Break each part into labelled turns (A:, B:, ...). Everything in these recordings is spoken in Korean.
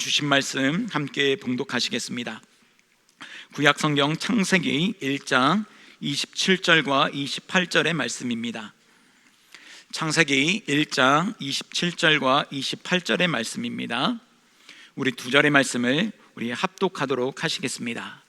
A: 주신 말씀 함께 봉독하시겠습니다. 구약 성경 창세기 1장 27절과 28절의 말씀입니다. 창세기 1장 27절과 28절의 말씀입니다. 우리 두 절의 말씀을 우리 합독하도록 하시겠습니다.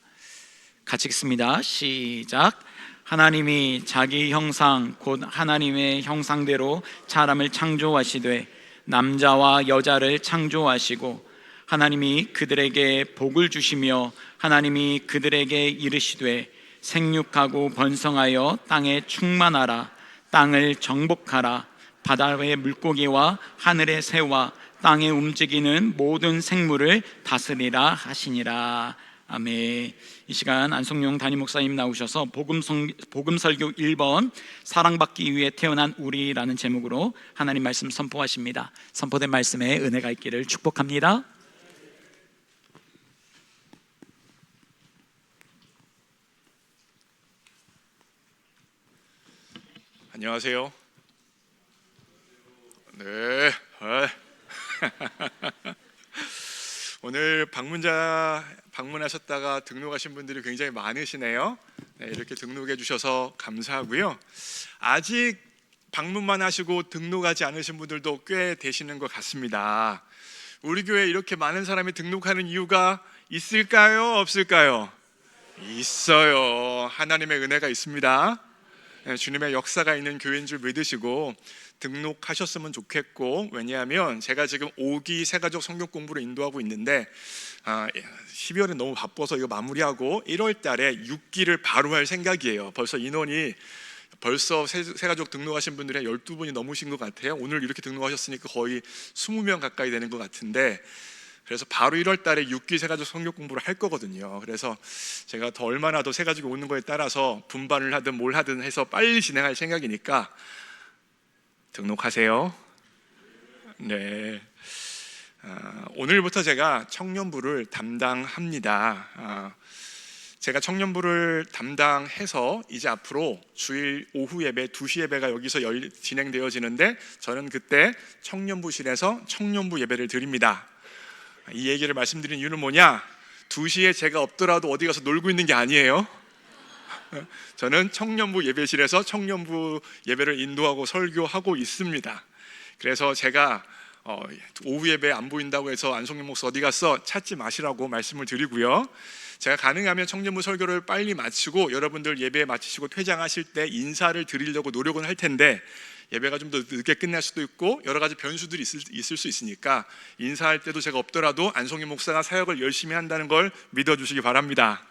A: 같이 읽습니다. 시작. 하나님이 자기 형상 곧 하나님의 형상대로 사람을 창조하시되 남자와 여자를 창조하시고 하나님이 그들에게 복을 주시며 하나님이 그들에게 이르시되 생육하고 번성하여 땅에 충만하라. 땅을 정복하라. 바다의 물고기와 하늘의 새와 땅에 움직이는 모든 생물을 다스리라 하시니라. 아멘. 이 시간 안성용 담임 목사님 나오셔서 복음설교 1번 사랑받기 위해 태어난 우리라는 제목으로 하나님 말씀 선포하십니다. 선포된 말씀에 은혜가 있기를 축복합니다.
B: 안녕하세요. 네. 오늘 방문하셨다가 등록하신 분들이 굉장히 많으시네요. 네, 이렇게 등록해 주셔서 감사하고요. 아직 방문만 하시고 등록하지 않으신 분들도 꽤 되시는 것 같습니다. 우리 교회에 이렇게 많은 사람이 등록하는 이유가 있을까요? 없을까요? 있어요. 하나님의 은혜가 있습니다. 주님의 역사가 있는 교회인 줄 믿으시고 등록하셨으면 좋겠고, 왜냐하면 제가 지금 5기 새가족 성경 공부를 인도하고 있는데 12월에 너무 바빠서 이거 마무리하고 1월 달에 6기를 바로 할 생각이에요. 벌써 인원이 새가족 등록하신 분들이 12분이 넘으신 것 같아요. 오늘 이렇게 등록하셨으니까 거의 20명 가까이 되는 것 같은데, 그래서 바로 1월 달에 6기 새가족 성경 공부를 할 거거든요. 그래서 제가 더 얼마나 더 새가족이 오는 거에 따라서 분반을 하든 뭘 하든 해서 빨리 진행할 생각이니까 등록하세요. 네. 오늘부터 제가 청년부를 담당합니다. 제가 청년부를 담당해서 이제 앞으로 주일 오후 예배 2시 예배가 여기서 진행되어지는데, 저는 그때 청년부실에서 청년부 예배를 드립니다. 이 얘기를 말씀드린 이유는 뭐냐? 2시에 제가 없더라도 어디 가서 놀고 있는 게 아니에요. 저는 청년부 예배실에서 청년부 예배를 인도하고 설교하고 있습니다. 그래서 제가 오후 예배 안 보인다고 해서 안성용 목사 어디 갔어? 찾지 마시라고 말씀을 드리고요. 제가 가능하면 청년부 설교를 빨리 마치고 여러분들 예배 마치시고 퇴장하실 때 인사를 드리려고 노력은 할 텐데, 예배가 좀 더 늦게 끝날 수도 있고 여러 가지 변수들이 있을 수 있으니까 인사할 때도 제가 없더라도 안성용 목사가 사역을 열심히 한다는 걸 믿어주시기 바랍니다.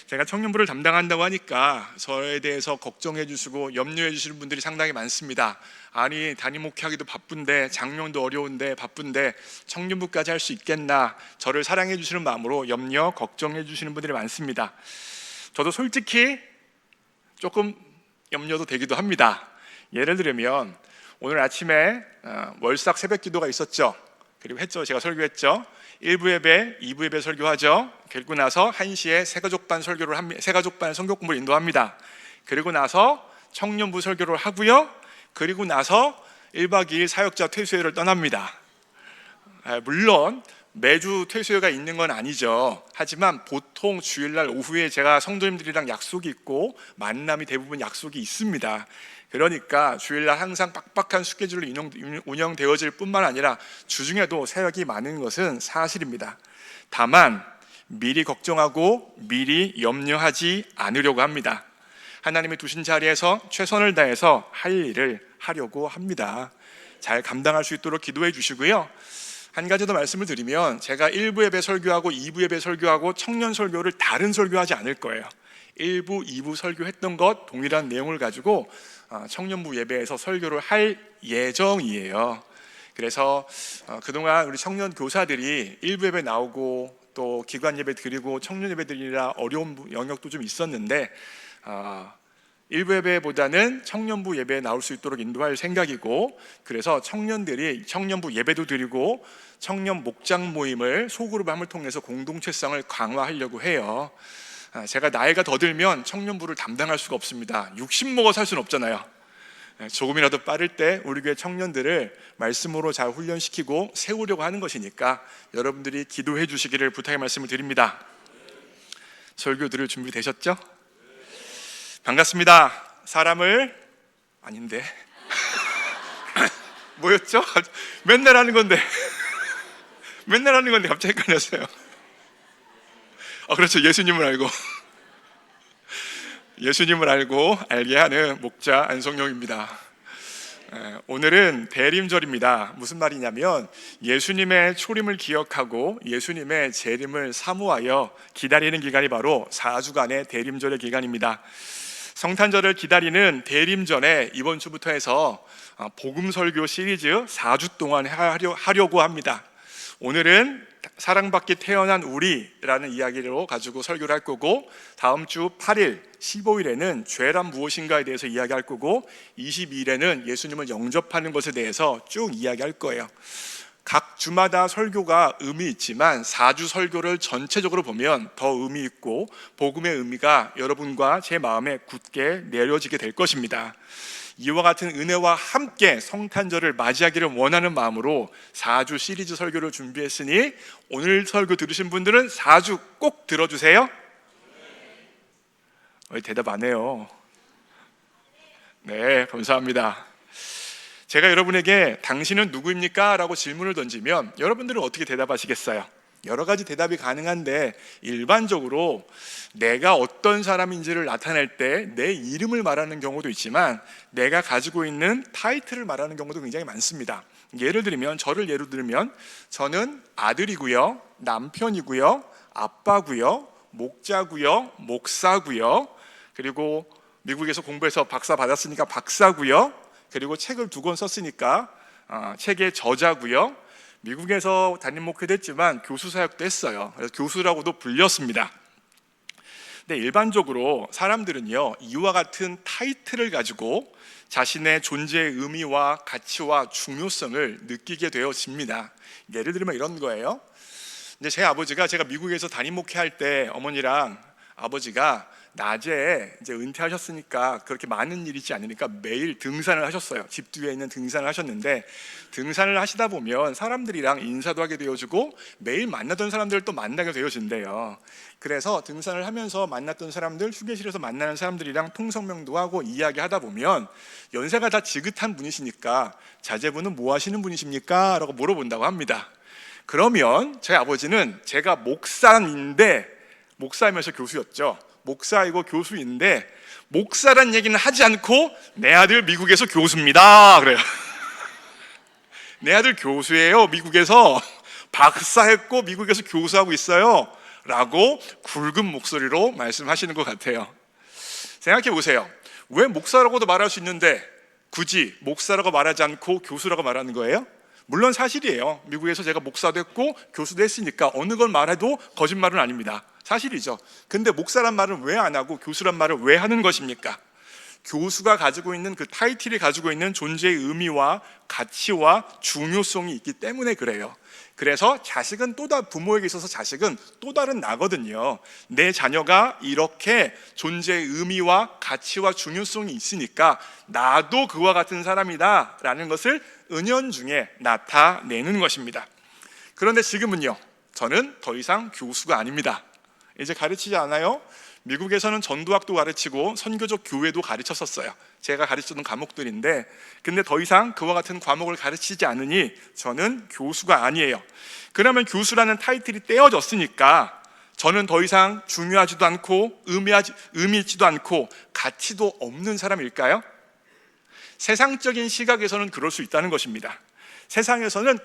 B: 제가 청년부를 담당한다고 하니까 저에 대해서 걱정해 주시고 염려해 주시는 분들이 상당히 많습니다. 아니, 담임 목회하기도 바쁜데, 장명도 어려운데 바쁜데 청년부까지 할 수 있겠나, 저를 사랑해 주시는 마음으로 염려, 걱정해 주시는 분들이 많습니다. 저도 솔직히 조금 염려도 되기도 합니다. 예를 들면 오늘 아침에 월삭 새벽 기도가 있었죠. 그리고 했죠. 제가 설교했죠. 1부 예배, 2부 예배 설교하죠. 그리고 나서 1시에 새가족반 성경 공부를 인도합니다. 그리고 나서 청년부 설교를 하고요. 그리고 나서 1박 2일 사역자 퇴소회를 떠납니다. 물론 매주 퇴소회가 있는 건 아니죠. 하지만 보통 주일날 오후에 제가 성도님들이랑 약속이 있고 만남이 대부분 약속이 있습니다. 그러니까 주일날 항상 빡빡한 스케줄로 운영되어질 뿐만 아니라 주중에도 사역이 많은 것은 사실입니다. 다만 미리 걱정하고 미리 염려하지 않으려고 합니다. 하나님이 두신 자리에서 최선을 다해서 할 일을 하려고 합니다. 잘 감당할 수 있도록 기도해 주시고요. 한 가지 더 말씀을 드리면, 제가 1부 예배 설교하고 2부 예배 설교하고 청년 설교를 다른 설교하지 않을 거예요. 1부, 2부 설교했던 것 동일한 내용을 가지고 청년부 예배에서 설교를 할 예정이에요. 그래서 그동안 우리 청년 교사들이 1부 예배 나오고 또 기관 예배 드리고 청년 예배 드리라 어려운 영역도 좀 있었는데, 1부 예배보다는 청년부 예배에 나올 수 있도록 인도할 생각이고, 그래서 청년들이 청년부 예배도 드리고 청년 목장 모임을 소그룹함을 통해서 공동체성을 강화하려고 해요. 제가 나이가 더 들면 청년부를 담당할 수가 없습니다. 60 먹어 살 수는 없잖아요. 조금이라도 빠를 때 우리 교회 청년들을 말씀으로 잘 훈련시키고 세우려고 하는 것이니까 여러분들이 기도해 주시기를 부탁의 말씀을 드립니다. 설교 들을 준비 되셨죠? 반갑습니다. 사람을 아닌데 뭐였죠? 맨날 하는 건데 맨날 하는 건데 갑자기 헷갈렸어요. 그렇죠. 예수님을 알고 알게 하는 목자 안성용입니다. 오늘은 대림절입니다. 무슨 말이냐면 예수님의 초림을 기억하고 예수님의 재림을 사모하여 기다리는 기간이 바로 4주간의 대림절의 기간입니다. 성탄절을 기다리는 대림전에 이번 주부터 해서 복음설교 시리즈 4주 동안 하려고 합니다. 오늘은 사랑받기 태어난 우리라는 이야기로 가지고 설교를 할 거고, 다음 주 8일 15일에는 죄란 무엇인가에 대해서 이야기할 거고, 22일에는 예수님을 영접하는 것에 대해서 쭉 이야기할 거예요. 각 주마다 설교가 의미 있지만 4주 설교를 전체적으로 보면 더 의미 있고 복음의 의미가 여러분과 제 마음에 굳게 내려지게 될 것입니다. 이와 같은 은혜와 함께 성탄절을 맞이하기를 원하는 마음으로 4주 시리즈 설교를 준비했으니 오늘 설교 들으신 분들은 4주 꼭 들어주세요. 대답 안 해요. 네, 감사합니다. 제가 여러분에게 당신은 누구입니까? 라고 질문을 던지면 여러분들은 어떻게 대답하시겠어요? 여러 가지 대답이 가능한데 일반적으로 내가 어떤 사람인지를 나타낼 때 내 이름을 말하는 경우도 있지만 내가 가지고 있는 타이틀을 말하는 경우도 굉장히 많습니다. 저를 예로 들면 저는 아들이고요, 남편이고요, 아빠고요, 목자고요, 목사고요, 그리고 미국에서 공부해서 박사 받았으니까 박사고요, 그리고 책을 2권 썼으니까 책의 저자고요, 미국에서 담임 목회도 했지만 교수 사역도 했어요. 그래서 교수라고도 불렸습니다. 근데 일반적으로 사람들은요, 이와 같은 타이틀을 가지고 자신의 존재의 의미와 가치와 중요성을 느끼게 되어집니다. 예를 들면 이런 거예요. 이제 제 아버지가, 제가 미국에서 담임 목회할 때 어머니랑 아버지가 낮에 이제 은퇴하셨으니까 그렇게 많은 일이 있지 않으니까 매일 등산을 하셨어요. 집 뒤에 있는 등산을 하셨는데, 등산을 하시다 보면 사람들이랑 인사도 하게 되어지고 매일 만나던 사람들을 또 만나게 되어진대요. 그래서 등산을 하면서 만났던 사람들, 휴게실에서 만나는 사람들이랑 통성명도 하고 이야기하다 보면 연세가 다 지긋한 분이시니까 자제분은 뭐 하시는 분이십니까? 라고 물어본다고 합니다. 그러면 제 아버지는 제가 목사이면서 교수였죠. 목사이고 교수인데 목사란 얘기는 하지 않고 내 아들 미국에서 교수입니다 그래요. 내 아들 교수예요. 미국에서 박사했고 미국에서 교수하고 있어요 라고 굵은 목소리로 말씀하시는 것 같아요. 생각해 보세요. 왜 목사라고도 말할 수 있는데 굳이 목사라고 말하지 않고 교수라고 말하는 거예요? 물론 사실이에요. 미국에서 제가 목사도 했고 교수도 했으니까 어느 걸 말해도 거짓말은 아닙니다. 사실이죠. 근데 목사란 말은 왜 안 하고 교수란 말을 왜 하는 것입니까? 교수가 가지고 있는 그 타이틀이 가지고 있는 존재의 의미와 가치와 중요성이 있기 때문에 그래요. 그래서 부모에게 있어서 자식은 또 다른 나거든요. 내 자녀가 이렇게 존재의 의미와 가치와 중요성이 있으니까 나도 그와 같은 사람이다 라는 것을 은연중에 나타내는 것입니다. 그런데 지금은요, 저는 더 이상 교수가 아닙니다. 이제 가르치지 않아요. 미국에서는 전도학도 가르치고 선교적 교회도 가르쳤었어요. 제가 가르치던 과목들인데, 근데 더 이상 그와 같은 과목을 가르치지 않으니 저는 교수가 아니에요. 그러면 교수라는 타이틀이 떼어졌으니까 저는 더 이상 중요하지도 않고 의미 있지도 않고 가치도 없는 사람일까요? 세상적인 시각에서는 그럴 수 있다는 것입니다. 세상에서는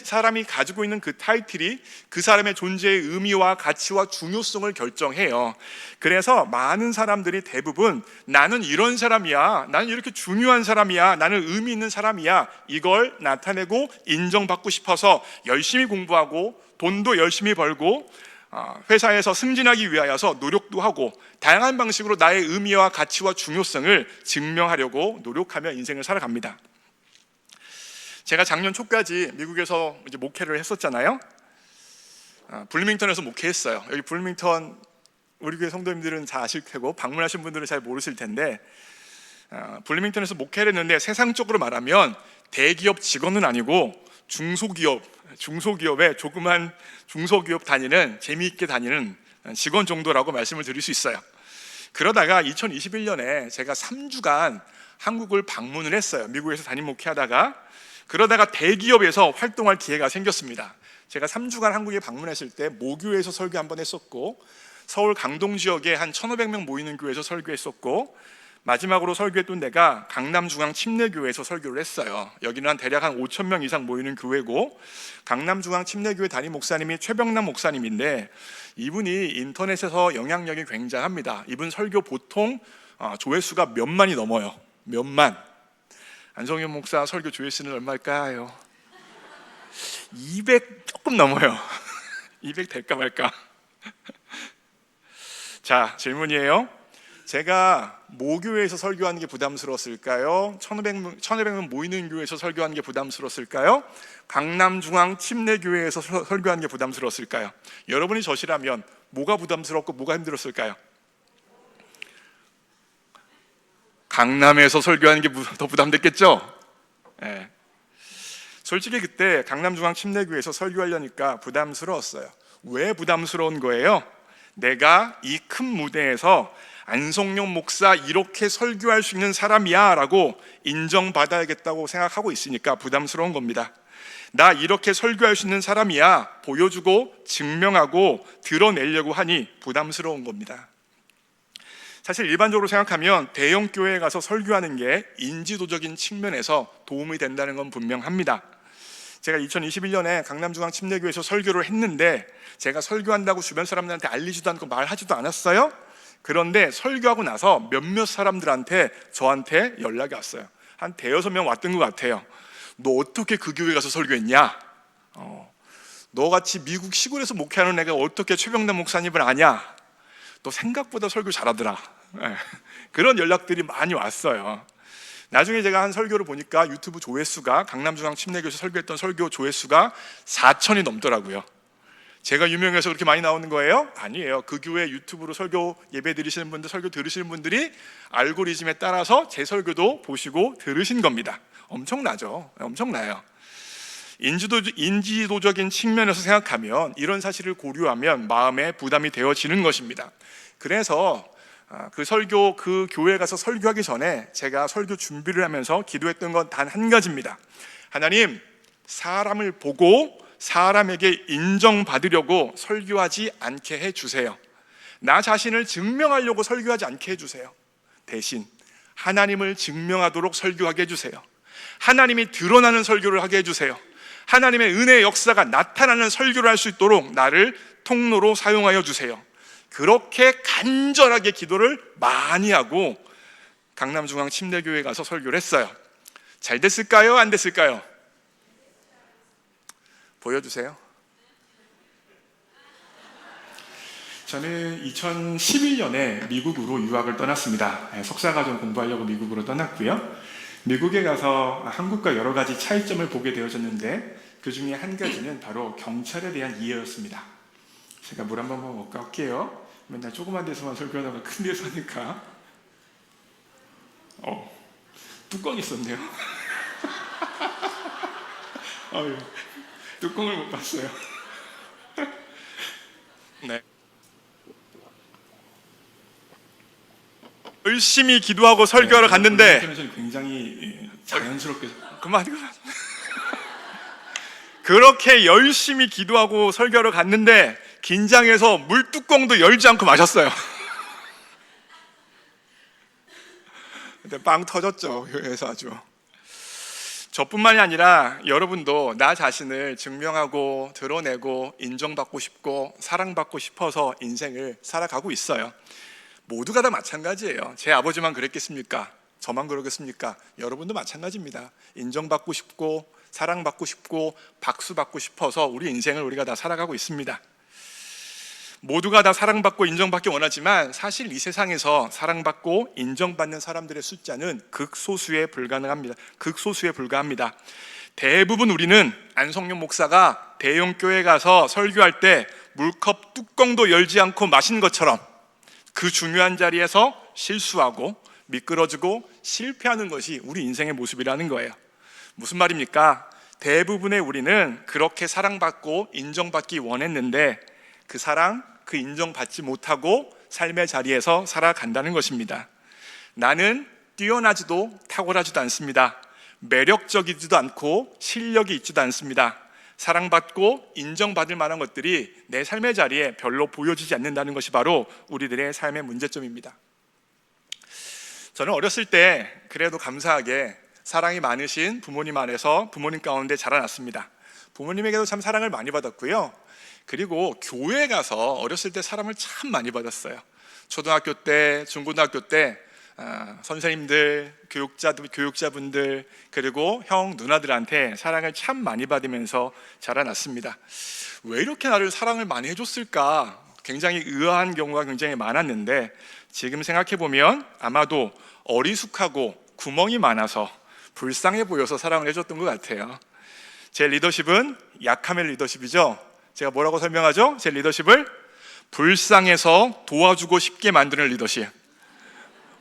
B: 사람이 가지고 있는 그 타이틀이 그 사람의 존재의 의미와 가치와 중요성을 결정해요. 그래서 많은 사람들이 대부분 나는 이런 사람이야, 나는 이렇게 중요한 사람이야, 나는 의미 있는 사람이야, 이걸 나타내고 인정받고 싶어서 열심히 공부하고 돈도 열심히 벌고 회사에서 승진하기 위하여서 노력도 하고 다양한 방식으로 나의 의미와 가치와 중요성을 증명하려고 노력하며 인생을 살아갑니다. 제가 작년 초까지 미국에서 이제 목회를 했었잖아요. 블루밍턴에서 목회했어요. 여기 블루밍턴 우리 교회 성도님들은 다 아실 테고 방문하신 분들은 잘 모르실 텐데, 블루밍턴에서 목회를 했는데 세상적으로 말하면 대기업 직원은 아니고 중소기업의 조그만 중소기업 다니는 재미있게 다니는 직원 정도라고 말씀을 드릴 수 있어요. 그러다가 2021년에 제가 3주간 한국을 방문을 했어요. 미국에서 담임 목회하다가 그러다가 대기업에서 활동할 기회가 생겼습니다. 제가 3주간 한국에 방문했을 때 모교에서 설교 한번 했었고 서울 강동 지역에 한 1,500명 모이는 교회에서 설교했었고 마지막으로 설교했던 데가 강남중앙 침례교회에서 설교를 했어요. 여기는 대략 한 5,000명 이상 모이는 교회고 강남중앙 침례교회 담임 목사님이 최병남 목사님인데 이분이 인터넷에서 영향력이 굉장합니다. 이분 설교 보통 조회수가 몇만이 넘어요. 몇만. 안성현 목사 설교 조회수는 얼마일까요? 200 조금 넘어요. 200 될까 말까. 자, 질문이에요. 제가 모교회에서 설교하는 게 부담스러웠을까요? 1,500명 모이는 교회에서 설교하는 게 부담스러웠을까요? 강남중앙 침례교회에서 설교하는 게 부담스러웠을까요? 여러분이 저시라면 뭐가 부담스럽고 뭐가 힘들었을까요? 강남에서 설교하는 게 더 부담됐겠죠? 네. 솔직히 그때 강남중앙 침례교회에서 설교하려니까 부담스러웠어요. 왜 부담스러운 거예요? 내가 이 큰 무대에서 안성용 목사 이렇게 설교할 수 있는 사람이야 라고 인정받아야겠다고 생각하고 있으니까 부담스러운 겁니다. 나 이렇게 설교할 수 있는 사람이야 보여주고 증명하고 드러내려고 하니 부담스러운 겁니다. 사실 일반적으로 생각하면 대형 교회에 가서 설교하는 게 인지도적인 측면에서 도움이 된다는 건 분명합니다. 제가 2021년에 강남중앙 침례교회에서 설교를 했는데 제가 설교한다고 주변 사람들한테 알리지도 않고 말하지도 않았어요. 그런데 설교하고 나서 몇몇 사람들한테 저한테 연락이 왔어요. 한 대여섯 명 왔던 것 같아요. 너 어떻게 그 교회 가서 설교했냐? 너같이 미국 시골에서 목회하는 애가 어떻게 최병남 목사님을 아냐? 너 생각보다 설교 잘하더라. 그런 연락들이 많이 왔어요. 나중에 제가 한 설교를 보니까 유튜브 조회수가 강남중앙 침례교회에서 설교했던 설교 조회수가 4,000이 넘더라고요. 제가 유명해서 그렇게 많이 나오는 거예요? 아니에요. 그 교회 유튜브로 설교 예배 드리시는 분들, 설교 들으시는 분들이 알고리즘에 따라서 제 설교도 보시고 들으신 겁니다. 엄청나죠? 엄청나요. 인지도적인 측면에서 생각하면 이런 사실을 고려하면 마음에 부담이 되어지는 것입니다. 그래서 그 교회에 가서 설교하기 전에 제가 설교 준비를 하면서 기도했던 건 단 한 가지입니다. 하나님, 사람을 보고 사람에게 인정받으려고 설교하지 않게 해주세요. 나 자신을 증명하려고 설교하지 않게 해주세요. 대신 하나님을 증명하도록 설교하게 해주세요. 하나님이 드러나는 설교를 하게 해주세요. 하나님의 은혜의 역사가 나타나는 설교를 할 수 있도록 나를 통로로 사용하여 주세요. 그렇게 간절하게 기도를 많이 하고 강남중앙 침례교회에 가서 설교를 했어요. 잘 됐을까요? 안 됐을까요? 보여주세요. 저는 2011년에 미국으로 유학을 떠났습니다. 석사과정 공부하려고 미국으로 떠났고요. 미국에 가서 한국과 여러 가지 차이점을 보게 되어졌는데 그 중에 한 가지는 바로 경찰에 대한 이해였습니다. 제가 물 한 번 먹고 갈게요. 맨날 조그만 데서만 설교하다가 큰 데서 하니까 뚜껑이 있었네요. 뚜껑을 못 봤어요. 네. 열심히 기도하고 설교하러 갔는데 굉장히 자연스럽게 그만 그렇게 열심히 기도하고 설교하러 갔는데 긴장해서 물뚜껑도 열지 않고 마셨어요. 근데 빵 터졌죠. 교회에서 아주. 저뿐만이 아니라 여러분도 나 자신을 증명하고 드러내고 인정받고 싶고 사랑받고 싶어서 인생을 살아가고 있어요. 모두가 다 마찬가지예요. 제 아버지만 그랬겠습니까? 저만 그러겠습니까? 여러분도 마찬가지입니다. 인정받고 싶고 사랑받고 싶고 박수받고 싶어서 우리 인생을 우리가 다 살아가고 있습니다. 모두가 다 사랑받고 인정받기 원하지만 사실 이 세상에서 사랑받고 인정받는 사람들의 숫자는 극소수에 불과합니다. 대부분 우리는 안성용 목사가 대형 교회 가서 설교할 때 물컵 뚜껑도 열지 않고 마신 것처럼 그 중요한 자리에서 실수하고 미끄러지고 실패하는 것이 우리 인생의 모습이라는 거예요. 무슨 말입니까? 대부분의 우리는 그렇게 사랑받고 인정받기 원했는데 그 사랑, 그 인정받지 못하고 삶의 자리에서 살아간다는 것입니다. 나는 뛰어나지도 탁월하지도 않습니다. 매력적이지도 않고 실력이 있지도 않습니다. 사랑받고 인정받을 만한 것들이 내 삶의 자리에 별로 보여지지 않는다는 것이 바로 우리들의 삶의 문제점입니다. 저는 어렸을 때 그래도 감사하게 사랑이 많으신 부모님 안에서 부모님 가운데 자라났습니다. 부모님에게도 참 사랑을 많이 받았고요. 그리고 교회에 가서 어렸을 때 사랑을 참 많이 받았어요. 초등학교 때, 중고등학교 때 선생님들, 교육자분들 그리고 형, 누나들한테 사랑을 참 많이 받으면서 자라났습니다. 왜 이렇게 나를 사랑을 많이 해줬을까? 굉장히 의아한 경우가 굉장히 많았는데 지금 생각해보면 아마도 어리숙하고 구멍이 많아서 불쌍해 보여서 사랑을 해줬던 것 같아요. 제 리더십은 약함의 리더십이죠. 제가 뭐라고 설명하죠? 제 리더십을 불쌍해서 도와주고 싶게 만드는 리더십.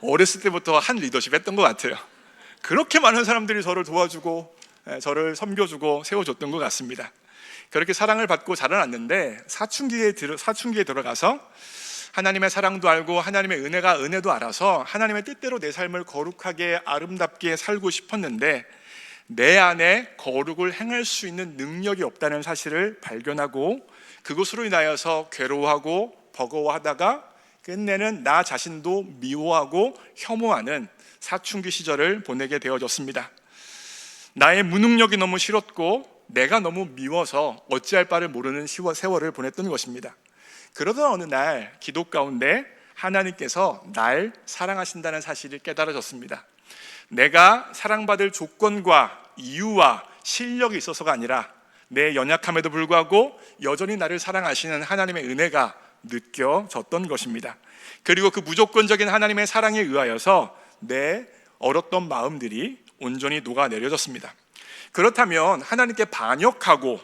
B: 어렸을 때부터 한 리더십 했던 것 같아요. 그렇게 많은 사람들이 저를 도와주고 저를 섬겨주고 세워줬던 것 같습니다. 그렇게 사랑을 받고 자라났는데 사춘기에 들어가서 하나님의 사랑도 알고 하나님의 은혜도 알아서 하나님의 뜻대로 내 삶을 거룩하게 아름답게 살고 싶었는데 내 안에 거룩을 행할 수 있는 능력이 없다는 사실을 발견하고 그것으로 인하여서 괴로워하고 버거워하다가 끝내는 나 자신도 미워하고 혐오하는 사춘기 시절을 보내게 되어졌습니다. 나의 무능력이 너무 싫었고 내가 너무 미워서 어찌할 바를 모르는 세월을 보냈던 것입니다. 그러던 어느 날 기도 가운데 하나님께서 날 사랑하신다는 사실을 깨달아졌습니다. 내가 사랑받을 조건과 이유와 실력이 있어서가 아니라 내 연약함에도 불구하고 여전히 나를 사랑하시는 하나님의 은혜가 느껴졌던 것입니다. 그리고 그 무조건적인 하나님의 사랑에 의하여서 내 얼었던 마음들이 온전히 녹아내려졌습니다. 그렇다면 하나님께 반역하고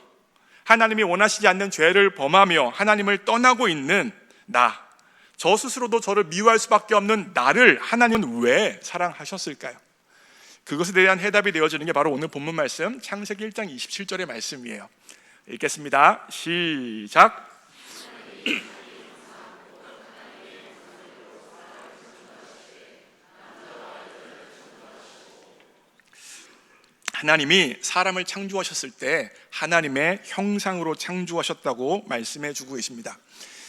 B: 하나님이 원하시지 않는 죄를 범하며 하나님을 떠나고 있는 저 스스로도 저를 미워할 수밖에 없는 나를 하나님은 왜 사랑하셨을까요? 그것에 대한 해답이 되어지는 게 바로 오늘 본문 말씀 창세기 1장 27절의 말씀이에요. 읽겠습니다. 시작. 하나님이 사람을 창조하셨을 때 하나님의 형상으로 창조하셨다고 말씀해 주고 계십니다.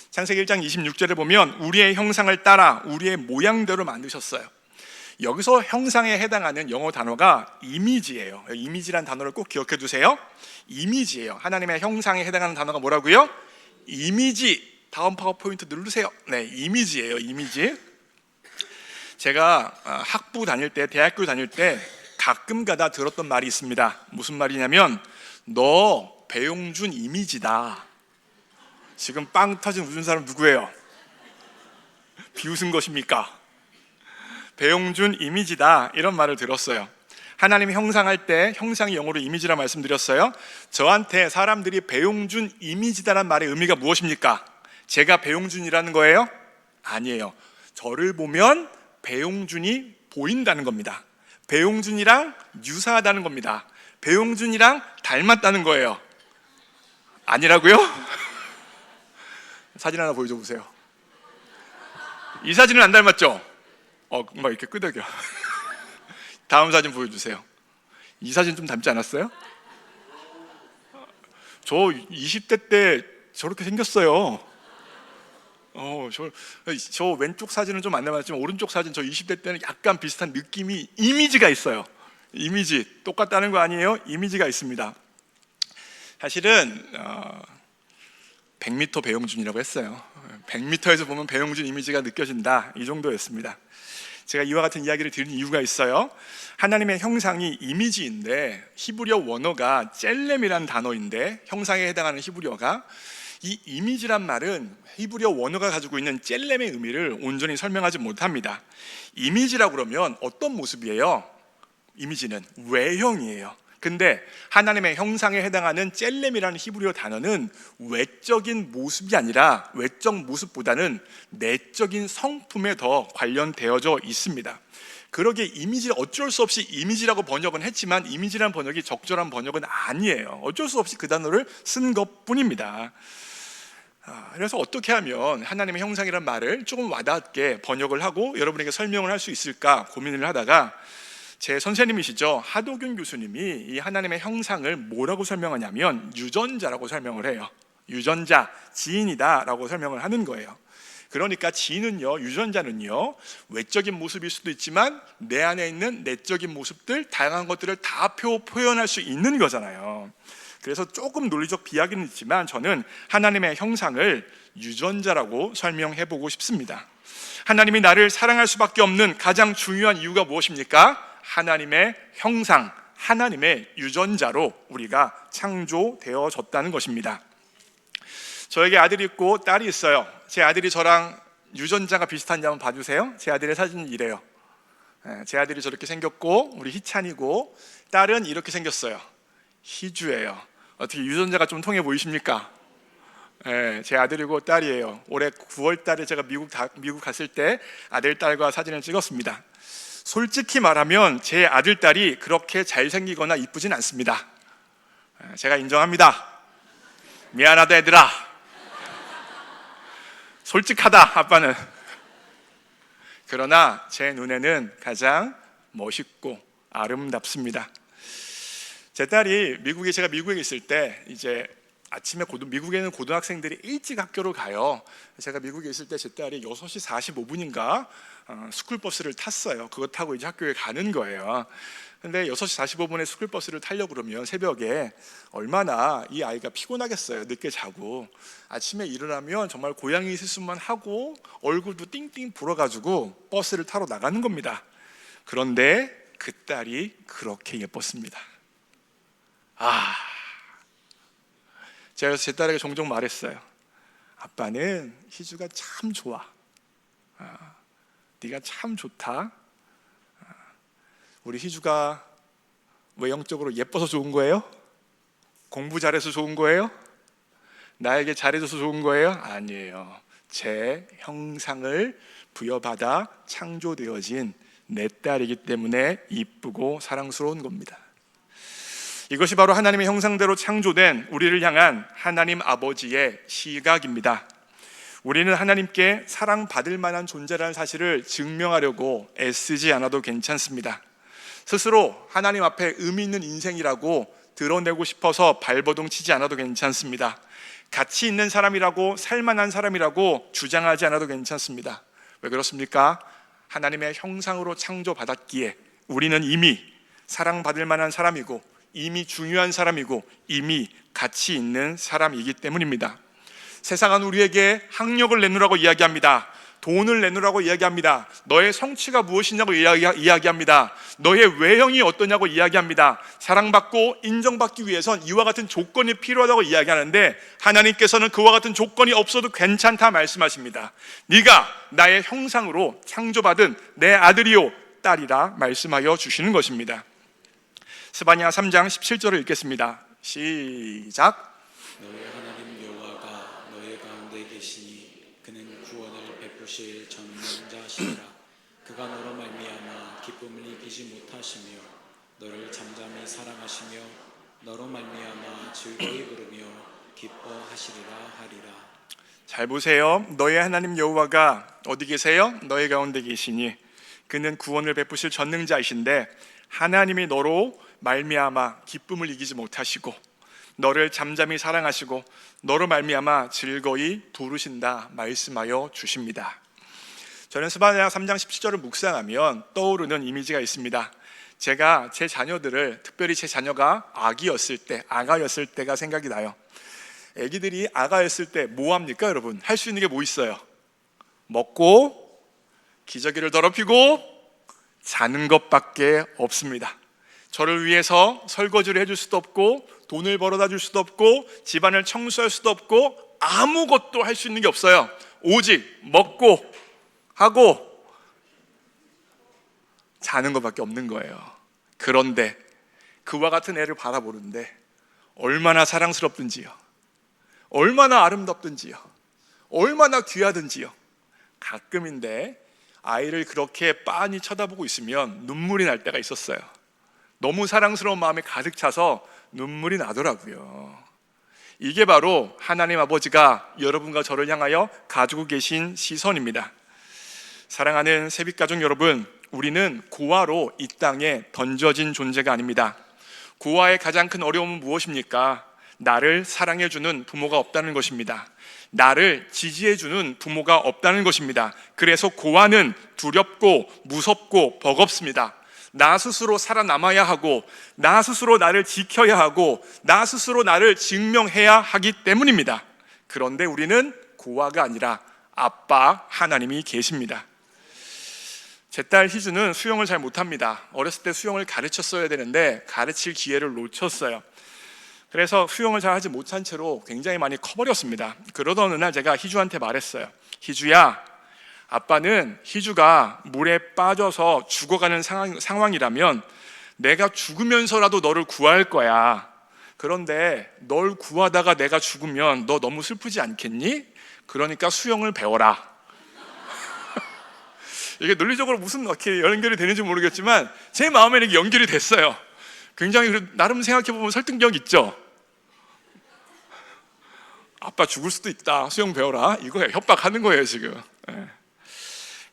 B: 창세기 1장 26절에 보면 우리의 형상을 따라 우리의 모양대로 만드셨어요. 여기서 형상에 해당하는 영어 단어가 이미지예요. 이미지란 단어를 꼭 기억해 두세요. 이미지예요. 하나님의 형상에 해당하는 단어가 뭐라고요? 이미지. 다음 파워포인트 누르세요. 네, 이미지예요. 이미지. 제가 대학교 다닐 때 가끔 가다 들었던 말이 있습니다. 무슨 말이냐면 너 배용준 이미지다. 지금 빵 터진 웃은 사람 누구예요? 비웃은 것입니까? 배용준 이미지다 이런 말을 들었어요. 하나님 형상할 때 형상이 영어로 이미지라 말씀드렸어요. 저한테 사람들이 배용준 이미지다라는 말의 의미가 무엇입니까? 제가 배용준이라는 거예요? 아니에요. 저를 보면 배용준이 보인다는 겁니다. 배용준이랑 유사하다는 겁니다. 배용준이랑 닮았다는 거예요. 아니라고요? 사진 하나 보여줘 보세요. 이 사진은 안 닮았죠? 막 이렇게 끄덕여. 다음 사진 보여주세요. 이 사진 좀 닮지 않았어요? 저 20대 때 저렇게 생겼어요. 저 왼쪽 사진은 좀 안 닮았지만 오른쪽 사진 저 20대 때는 약간 비슷한 느낌이 이미지가 있어요. 이미지 똑같다는 거 아니에요? 이미지가 있습니다. 사실은 100m 배용준이라고 했어요. 100m에서 보면 배용준 이미지가 느껴진다 이 정도였습니다. 제가 이와 같은 이야기를 드린 이유가 있어요. 하나님의 형상이 이미지인데 히브리어 원어가 젤렘이라는 단어인데 형상에 해당하는 히브리어가 이 이미지란 말은 히브리어 원어가 가지고 있는 젤렘의 의미를 온전히 설명하지 못합니다. 이미지라고 그러면 어떤 모습이에요? 이미지는 외형이에요. 근데 하나님의 형상에 해당하는 젤렘이라는 히브리어 단어는 외적인 모습이 아니라 외적 모습보다는 내적인 성품에 더 관련되어져 있습니다. 그러기에 이미지를 어쩔 수 없이 이미지라고 번역은 했지만 이미지라는 번역이 적절한 번역은 아니에요. 어쩔 수 없이 그 단어를 쓴 것뿐입니다. 그래서 어떻게 하면 하나님의 형상이라는 말을 조금 와닿게 번역을 하고 여러분에게 설명을 할 수 있을까 고민을 하다가 제 선생님이시죠, 하도균 교수님이 이 하나님의 형상을 뭐라고 설명하냐면 유전자라고 설명을 해요. 유전자, 지인이다 라고 설명을 하는 거예요. 그러니까 지인은요, 유전자는요, 외적인 모습일 수도 있지만 내 안에 있는 내적인 모습들, 다양한 것들을 다 표현할 수 있는 거잖아요. 그래서 조금 논리적 비약은 있지만 저는 하나님의 형상을 유전자라고 설명해 보고 싶습니다. 하나님이 나를 사랑할 수밖에 없는 가장 중요한 이유가 무엇입니까? 하나님의 형상, 하나님의 유전자로 우리가 창조되어졌다는 것입니다. 저에게 아들이 있고 딸이 있어요. 제 아들이 저랑 유전자가 비슷한지 한번 봐주세요. 제 아들의 사진은 이래요. 제 아들이 저렇게 생겼고 우리 희찬이고, 딸은 이렇게 생겼어요. 희주예요. 어떻게 유전자가 좀 통해 보이십니까? 제 아들이고 딸이에요. 올해 9월 달에 제가 미국 갔을 때 아들, 딸과 사진을 찍었습니다. 솔직히 말하면 제 아들, 딸이 그렇게 잘생기거나 이쁘진 않습니다. 제가 인정합니다. 미안하다 얘들아. 솔직하다 아빠는. 그러나 제 눈에는 가장 멋있고 아름답습니다. 제 딸이 제가 미국에 있을 때 이제 아침에 미국에는 고등학생들이 일찍 학교를 가요. 제가 미국에 있을 때 제 딸이 6시 45분인가 스쿨버스를 탔어요. 그거 타고 이제 학교에 가는 거예요. 근데 6시 45분에 스쿨버스를 타려고 그러면 새벽에 얼마나 이 아이가 피곤하겠어요. 늦게 자고. 아침에 일어나면 정말 고양이 세수만 하고 얼굴도 띵띵 불어가지고 버스를 타러 나가는 겁니다. 그런데 그 딸이 그렇게 예뻤습니다. 제가 제 딸에게 종종 말했어요. 아빠는 희주가 참 좋아. 네가 참 좋다. 우리 희주가 외형적으로 예뻐서 좋은 거예요? 공부 잘해서 좋은 거예요? 나에게 잘해줘서 좋은 거예요? 아니에요. 제 형상을 부여받아 창조되어진 내 딸이기 때문에 이쁘고 사랑스러운 겁니다. 이것이 바로 하나님의 형상대로 창조된 우리를 향한 하나님 아버지의 시각입니다. 우리는 하나님께 사랑받을 만한 존재라는 사실을 증명하려고 애쓰지 않아도 괜찮습니다. 스스로 하나님 앞에 의미 있는 인생이라고 드러내고 싶어서 발버둥 치지 않아도 괜찮습니다. 가치 있는 사람이라고, 살만한 사람이라고 주장하지 않아도 괜찮습니다. 왜 그렇습니까? 하나님의 형상으로 창조받았기에 우리는 이미 사랑받을 만한 사람이고, 이미 중요한 사람이고, 이미 가치 있는 사람이기 때문입니다. 세상은 우리에게 학력을 내놓으라고 이야기합니다. 돈을 내놓으라고 이야기합니다. 너의 성취가 무엇이냐고 이야기합니다. 너의 외형이 어떠냐고 이야기합니다. 사랑받고 인정받기 위해선 이와 같은 조건이 필요하다고 이야기하는데, 하나님께서는 그와 같은 조건이 없어도 괜찮다 말씀하십니다. 네가 나의 형상으로 창조받은 내 아들이요 딸이라 말씀하여 주시는 것입니다. 스바냐 3장 17절을 읽겠습니다. 시작.
C: 너의 하나님 여호와가 너의 가운데 계시니 그는 구원을 베푸실 전능자시니라. 그가 너로 말미암아 기쁨을 이기지 못하시며 너를 잠잠히 사랑하시며 너로 말미암아 즐거이 부르며 기뻐하시리라 하리라.
B: 잘 보세요. 너의 하나님 여호와가 어디 계세요? 너의 가운데 계시니 그는 구원을 베푸실 전능자이신데, 하나님이 너로 말미암아 기쁨을 이기지 못하시고 너를 잠잠히 사랑하시고 너로 말미암아 즐거이 부르신다 말씀하여 주십니다. 저는 스바냐 3장 17절을 묵상하면 떠오르는 이미지가 있습니다. 제가 제 자녀들을, 특별히 제 자녀가 아기였을 때가 생각이 나요. 아기들이 아가였을 때 뭐 합니까 여러분? 할 수 있는 게 뭐 있어요? 먹고 기저귀를 더럽히고 자는 것밖에 없습니다. 저를 위해서 설거지를 해줄 수도 없고, 돈을 벌어다 줄 수도 없고, 집안을 청소할 수도 없고, 아무것도 할 수 있는 게 없어요. 오직 먹고 하고 자는 것밖에 없는 거예요. 그런데 그와 같은 애를 바라보는데 얼마나 사랑스럽든지요, 얼마나 아름답든지요, 얼마나 귀하든지요. 가끔인데 아이를 그렇게 빤히 쳐다보고 있으면 눈물이 날 때가 있었어요. 너무 사랑스러운 마음에 가득 차서 눈물이 나더라고요. 이게 바로 하나님 아버지가 여러분과 저를 향하여 가지고 계신 시선입니다. 사랑하는 세빛가족 여러분, 우리는 고아로 이 땅에 던져진 존재가 아닙니다. 고아의 가장 큰 어려움은 무엇입니까? 나를 사랑해주는 부모가 없다는 것입니다. 나를 지지해주는 부모가 없다는 것입니다. 그래서 고아는 두렵고 무섭고 버겁습니다. 나 스스로 살아남아야 하고, 나 스스로 나를 지켜야 하고, 나 스스로 나를 증명해야 하기 때문입니다. 그런데 우리는 고아가 아니라 아빠 하나님이 계십니다. 제 딸 희주는 수영을 잘 못합니다. 어렸을 때 수영을 가르쳤어야 되는데 가르칠 기회를 놓쳤어요. 그래서 수영을 잘 하지 못한 채로 굉장히 많이 커버렸습니다. 그러던 어느 날 제가 희주한테 말했어요. 희주야, 아빠는 희주가 물에 빠져서 죽어가는 상황이라면 내가 죽으면서라도 너를 구할 거야. 그런데 널 구하다가 내가 죽으면 너 너무 슬프지 않겠니? 그러니까 수영을 배워라. 이게 논리적으로 무슨 이렇게 연결이 되는지 모르겠지만 제 마음에는 이게 연결이 됐어요. 굉장히 나름 생각해보면 설득력 있죠. 아빠 죽을 수도 있다, 수영 배워라, 이거예요. 협박하는 거예요 지금.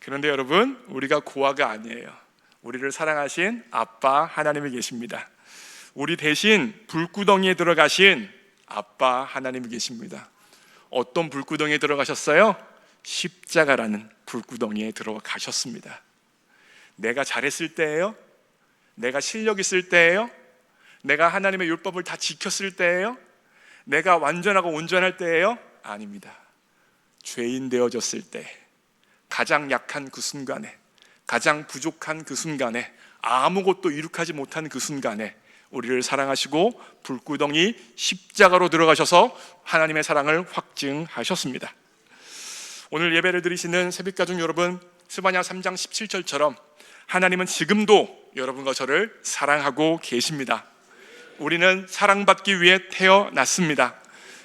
B: 그런데 여러분, 우리가 고아가 아니에요. 우리를 사랑하신 아빠 하나님이 계십니다. 우리 대신 불구덩이에 들어가신 아빠 하나님이 계십니다. 어떤 불구덩이에 들어가셨어요? 십자가라는 불구덩이에 들어가셨습니다. 내가 잘했을 때예요? 내가 실력 있을 때예요? 내가 하나님의 율법을 다 지켰을 때예요? 내가 완전하고 온전할 때예요? 아닙니다. 죄인 되어졌을 때, 가장 약한 그 순간에, 가장 부족한 그 순간에, 아무것도 이룩하지 못한 그 순간에 우리를 사랑하시고 불구덩이 십자가로 들어가셔서 하나님의 사랑을 확증하셨습니다. 오늘 예배를 드리시는 새빛가족 여러분, 스바냐 3장 17절처럼 하나님은 지금도 여러분과 저를 사랑하고 계십니다. 우리는 사랑받기 위해 태어났습니다.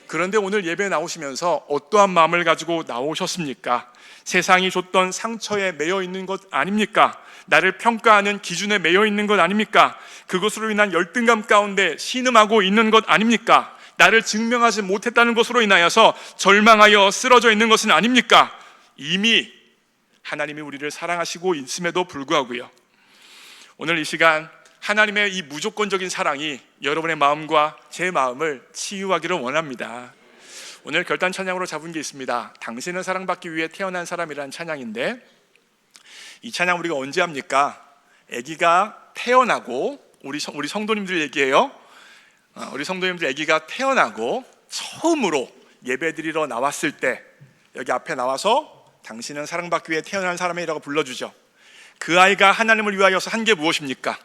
B: 그런데 오늘 예배에 나오시면서 어떠한 마음을 가지고 나오셨습니까? 세상이 줬던 상처에 매여 있는 것 아닙니까? 나를 평가하는 기준에 매여 있는 것 아닙니까? 그것으로 인한 열등감 가운데 신음하고 있는 것 아닙니까? 나를 증명하지 못했다는 것으로 인하여서 절망하여 쓰러져 있는 것은 아닙니까? 이미 하나님이 우리를 사랑하시고 있음에도 불구하고요, 오늘 이 시간 하나님의 이 무조건적인 사랑이 여러분의 마음과 제 마음을 치유하기를 원합니다. 오늘 결단 찬양으로 잡은 게 있습니다. 당신은 사랑받기 위해 태어난 사람이라는 찬양인데, 이 찬양 우리가 언제 합니까? 아기가 태어나고, 우리 성도님들 얘기해요. 우리 성도님들 아기가 태어나고 처음으로 예배드리러 나왔을 때 여기 앞에 나와서 당신은 사랑받기 위해 태어난 사람이라고 불러주죠. 그 아이가 하나님을 위하여서 한 게 무엇입니까?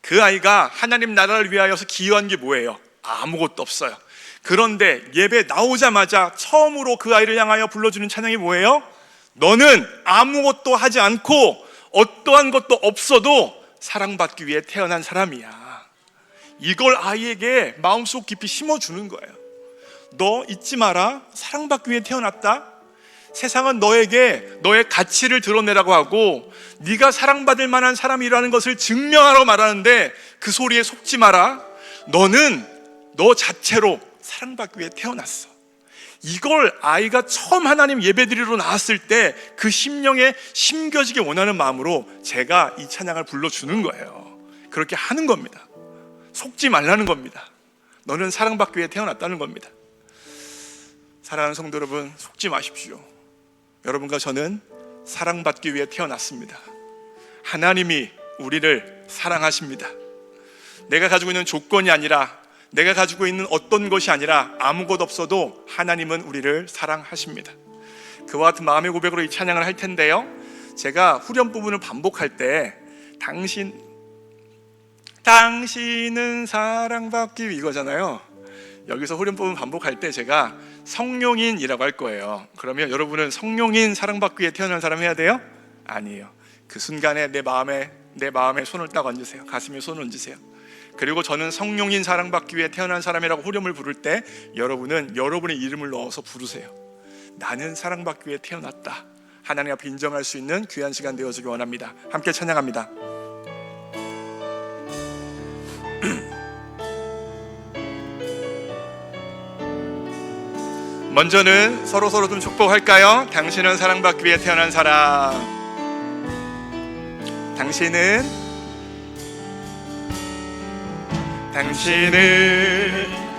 B: 그 아이가 하나님 나라를 위하여서 기여한 게 뭐예요? 아무것도 없어요. 그런데 예배 나오자마자 처음으로 그 아이를 향하여 불러주는 찬양이 뭐예요? 너는 아무것도 하지 않고 어떠한 것도 없어도 사랑받기 위해 태어난 사람이야. 이걸 아이에게 마음속 깊이 심어주는 거예요. 너 잊지 마라, 사랑받기 위해 태어났다. 세상은 너에게 너의 가치를 드러내라고 하고 네가 사랑받을 만한 사람이라는 것을 증명하라고 말하는데 그 소리에 속지 마라. 너는 너 자체로 사랑받기 위해 태어났어. 이걸 아이가 처음 하나님 예배드리러 나왔을 때 그 심령에 심겨지게 원하는 마음으로 제가 이 찬양을 불러주는 거예요. 그렇게 하는 겁니다. 속지 말라는 겁니다. 너는 사랑받기 위해 태어났다는 겁니다. 사랑하는 성도 여러분, 속지 마십시오. 여러분과 저는 사랑받기 위해 태어났습니다. 하나님이 우리를 사랑하십니다. 내가 가지고 있는 조건이 아니라, 내가 가지고 있는 어떤 것이 아니라 아무것 없어도 하나님은 우리를 사랑하십니다. 그와 같은 마음의 고백으로 이 찬양을 할 텐데요, 제가 후렴 부분을 반복할 때 당신은 사랑받기 위해 이거잖아요. 여기서 후렴 부분 반복할 때 제가 성령인이라고 할 거예요. 그러면 여러분은 성령인 사랑받기 위해 태어난 사람 해야 돼요? 아니에요. 그 순간에 내 마음에 손을 딱 얹으세요. 가슴에 손을 얹으세요. 그리고 저는 성령인 사랑받기 위해 태어난 사람이라고 후렴을 부를 때 여러분은 여러분의 이름을 넣어서 부르세요. 나는 사랑받기 위해 태어났다. 하나님 앞에 인정할 수 있는 귀한 시간 되어주기 원합니다. 함께 찬양합니다. 먼저는 서로 좀 축복할까요? 당신은 사랑받기 위해 태어난 사람. 당신은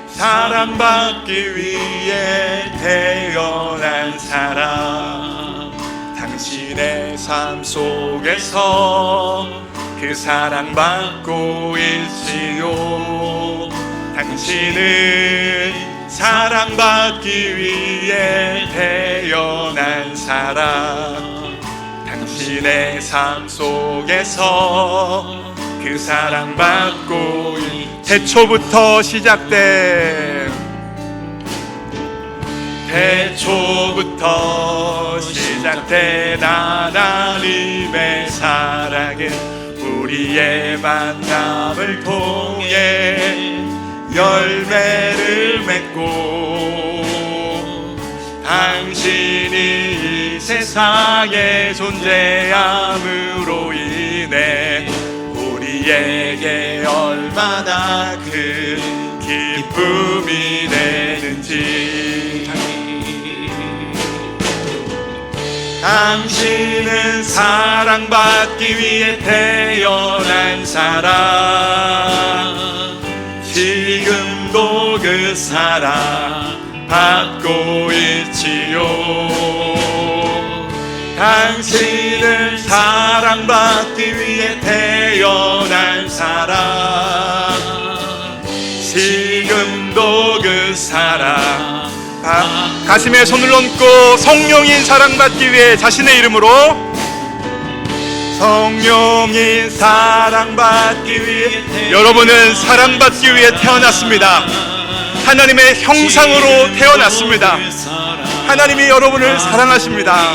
B: 사랑받기 위해 태어난 사람. 당신의 삶 속에서 그 사랑받고 있지요. 당신은 사랑받기 위해 태어난 사람. 당신의 삶 속에서 그 사랑받고 태초부터 시작된 하나님의 사랑은 우리의 만남을 통해 열매를 맺고 당신이 이 세상에 존재함으로 인해 우리에게 얼마나 큰 기쁨이 되는지. 당신은 사랑받기 위해 태어난 사람. 지금도 그 사랑 받고 있지요. 당신은 사랑받기 위해 태어난 사람. 지금도 그 사랑 가슴에 손을 얹고 성령인 사랑받기 위해 자신의 이름으로 성령인 사랑받기 위해 여러분은 사랑받기 위해 태어났습니다. 하나님의 형상으로 태어났습니다. 하나님이 여러분을 사랑하십니다.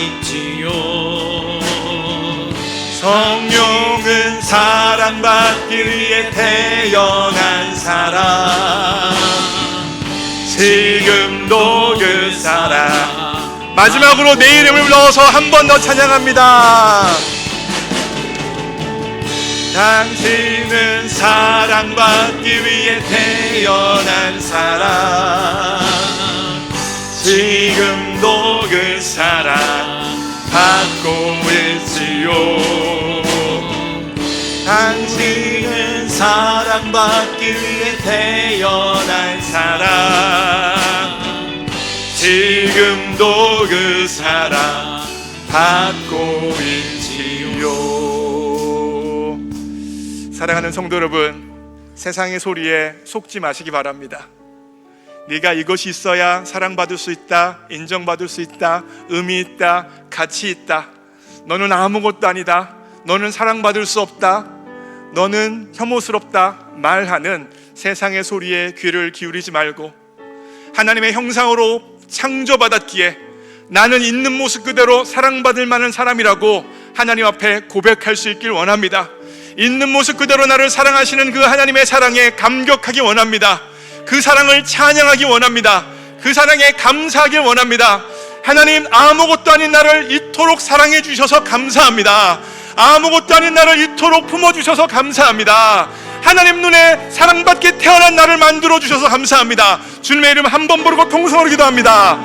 B: 성령은 사랑받기 위해 태어난 사람. 지금도 그 사랑. 마지막으로 내 이름을 넣어서 한 번 더 찬양합니다. 당신은 사랑받기 위해 태어난 사람. 지금도 그 사랑 받고 있지요. 당신은 사랑받기 위해 태어난 사람. 지금도 그 사랑 받고 있지요. 사랑하는 성도 여러분, 세상의 소리에 속지 마시기 바랍니다. 네가 이것이 있어야 사랑받을 수 있다, 인정받을 수 있다, 의미 있다, 가치 있다, 너는 아무것도 아니다, 너는 사랑받을 수 없다, 너는 혐오스럽다 말하는 세상의 소리에 귀를 기울이지 말고 하나님의 형상으로 창조받았기에 나는 있는 모습 그대로 사랑받을 만한 사람이라고 하나님 앞에 고백할 수 있길 원합니다. 있는 모습 그대로 나를 사랑하시는 그 하나님의 사랑에 감격하기 원합니다. 그 사랑을 찬양하기 원합니다. 그 사랑에 감사하기 원합니다. 하나님, 아무것도 아닌 나를 이토록 사랑해 주셔서 감사합니다. 아무것도 아닌 나를 이토록 품어주셔서 감사합니다. 하나님 눈에 사랑받게 태어난 나를 만들어 주셔서 감사합니다. 주님의 이름 한 번 부르고 통성으로 기도합니다.